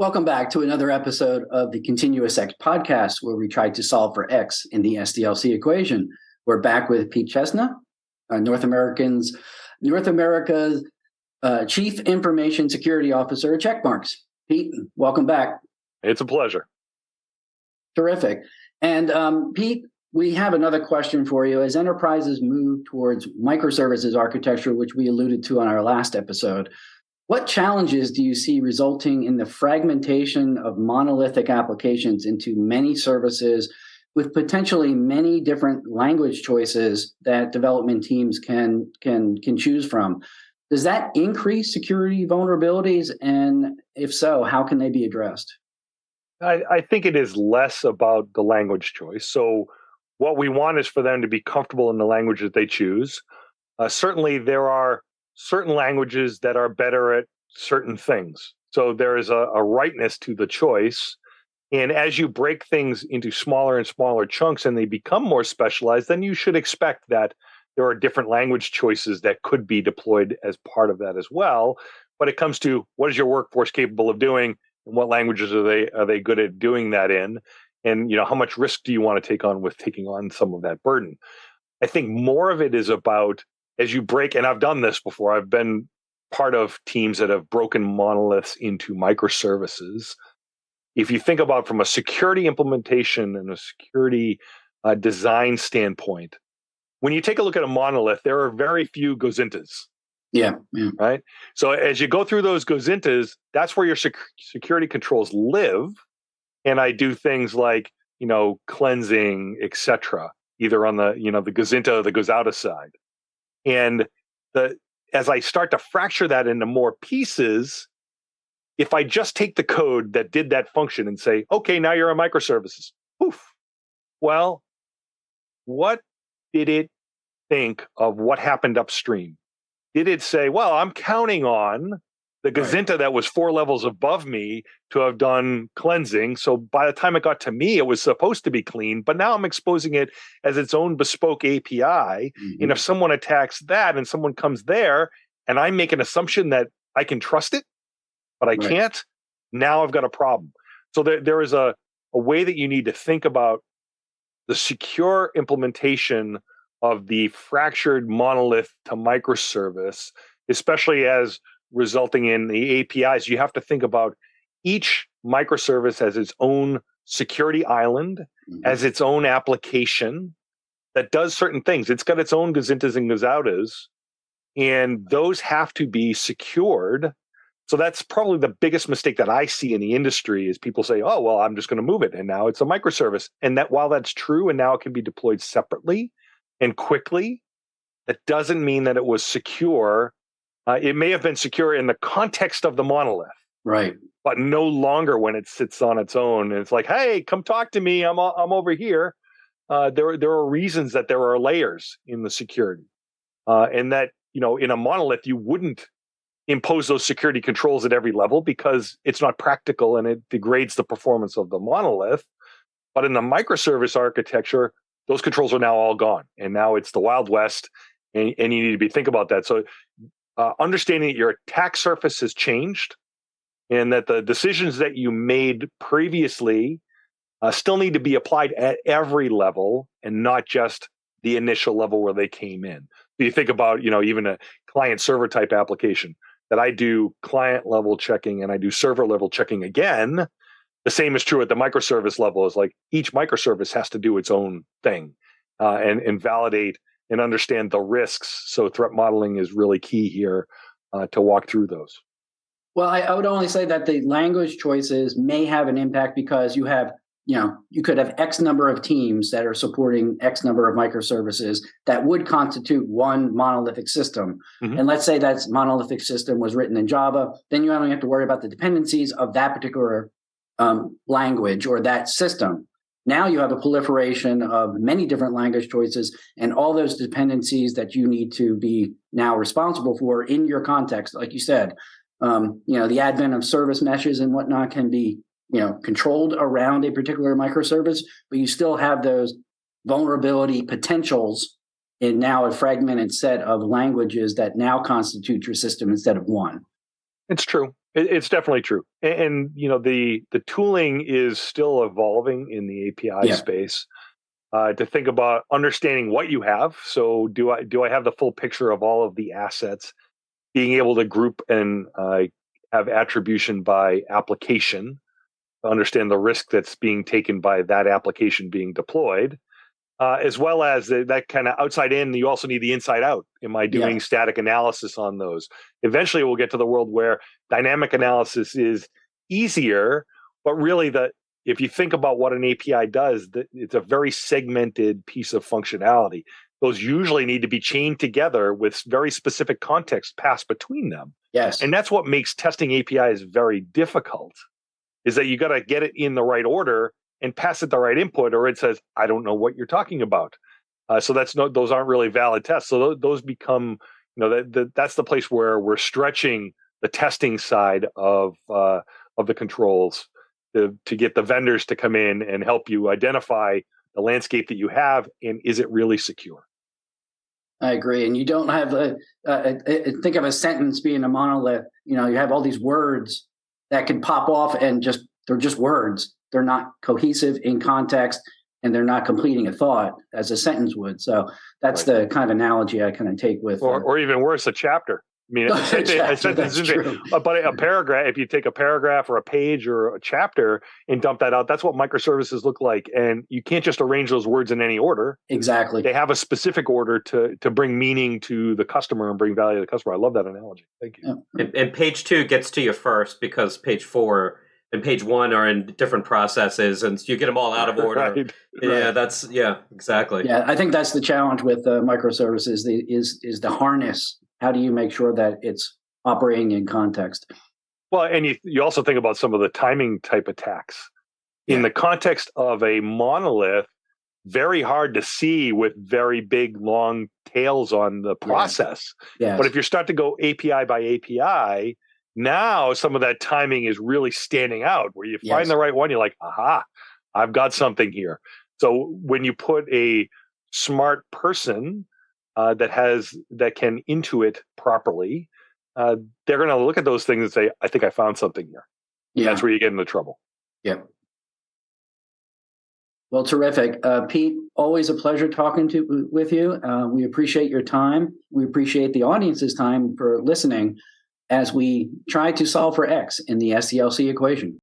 Welcome back to another episode of the ContinuousX podcast, where we try to solve for X in the SDLC equation. We're back with Pete Chestna, North America's Chief Information Security Officer at Checkmarx. Pete, welcome back. It's a pleasure. Terrific. And Pete, we have another question for you. As enterprises move towards microservices architecture, which we alluded to on our last episode, what challenges do you see resulting in the fragmentation of monolithic applications into many services with potentially many different language choices that development teams can choose from? Does that increase security vulnerabilities? And if so, how can they be addressed? I think it is less about the language choice. So what we want is for them to be comfortable in the language that they choose. Certainly, there are certain languages that are better at certain things. So there is a rightness to the choice. And as you break things into smaller and smaller chunks and they become more specialized, then you should expect that there are different language choices that could be deployed as part of that as well. But it comes to what is your workforce capable of doing and what languages are they good at doing that in? And how much risk do you want to take on with taking on some of that burden? I think more of it is about as you break, and I've done this before, I've been part of teams that have broken monoliths into microservices. If you think about from a security implementation and a security design standpoint, when you take a look at a monolith, there are very few Gazintas. Yeah. Right? So as you go through those Gazintas, that's where your security controls live. And I do things like, cleansing, etc., either on the, the Gazinta or the Gazoutas side. And as I start to fracture that into more pieces, if I just take the code that did that function and say, okay, now you're a microservices, poof. Well, what did it think of what happened upstream? Did it say, well, I'm counting on the Gazinta that was 4 levels above me to have done cleansing. So by the time it got to me, it was supposed to be clean, but now I'm exposing it as its own bespoke API. Mm-hmm. And if someone attacks that and someone comes there and I make an assumption that I can trust it, but I can't, now I've got a problem. So there is a way that you need to think about the secure implementation of the fractured monolith to microservice, especially as resulting in the APIs. You have to think about each microservice as its own security island, as its own application that does certain things. It's got its own Gazintas and Gazoutas, and those have to be secured. So that's probably the biggest mistake that I see in the industry is people say, oh, well, I'm just going to move it. And now it's a microservice. And that while that's true, and now it can be deployed separately and quickly, that doesn't mean that it was secure. It may have been secure in the context of the monolith, right? But no longer when it sits on its own. And it's like, hey, come talk to me. I'm over here. There are reasons that there are layers in the security, and that in a monolith you wouldn't impose those security controls at every level because it's not practical and it degrades the performance of the monolith. But in the microservice architecture, those controls are now all gone, and now it's the Wild West, and you need to think about that. So. Understanding that your attack surface has changed and that the decisions that you made previously still need to be applied at every level and not just the initial level where they came in. So you think about, even a client server type application that I do client level checking and I do server level checking again. The same is true at the microservice level. Is like each microservice has to do its own thing and validate and understand the risks. So threat modeling is really key here to walk through those. Well, I would only say that the language choices may have an impact because you have, you could have X number of teams that are supporting X number of microservices that would constitute one monolithic system. Mm-hmm. And let's say that monolithic system was written in Java, then you only have to worry about the dependencies of that particular language or that system. Now you have a proliferation of many different language choices and all those dependencies that you need to be now responsible for in your context. Like you said, the advent of service meshes and whatnot can be, controlled around a particular microservice, but you still have those vulnerability potentials in now a fragmented set of languages that now constitute your system instead of one. It's true. It's definitely true. And the tooling is still evolving in the API space. To think about understanding what you have. So do I have the full picture of all of the assets? Being able to group and have attribution by application, understand the risk that's being taken by that application being deployed, as well as that kind of outside in. You also need the inside out. Am I doing static analysis on those? Eventually, we'll get to the world where dynamic analysis is easier, but really if you think about what an API does, it's a very segmented piece of functionality. Those usually need to be chained together with very specific context passed between them. Yes. And that's what makes testing APIs very difficult, is that you got to get it in the right order and pass it the right input, or it says, I don't know what you're talking about. So those aren't really valid tests. So those become, that's the place where we're stretching the testing side of the controls to get the vendors to come in and help you identify the landscape that you have, and is it really secure? I agree. And you don't have think of a sentence being a monolith. You have all these words that can pop off and they're just words. They're not cohesive in context, and they're not completing a thought as a sentence would. So that's the kind of analogy I kind of take with, or even worse, a chapter. I mean, a sentence but a paragraph. If you take a paragraph or a page or a chapter and dump that out, that's what microservices look like. And you can't just arrange those words in any order. Exactly. They have a specific order to bring meaning to the customer and bring value to the customer. I love that analogy. Thank you. Yeah. And page 2 gets to you first, because page 4 and page 1 are in different processes, and you get them all out of order. Right. Yeah, exactly. Yeah, I think that's the challenge with microservices is the harness. How do you make sure that it's operating in context? Well, and you also think about some of the timing type attacks. In the context of a monolith, very hard to see with very big, long tails on the process. Yes. But if you start to go API by API, now some of that timing is really standing out, where you find the right one, you're like, aha, I've got something here. So when you put a smart person that can intuit properly, they're going to look at those things and say, I think I found something here. And that's where you get into trouble. Yep. Well, terrific. Pete, always a pleasure talking with you. We appreciate your time. We appreciate the audience's time for listening as we try to solve for X in the SDLC equation.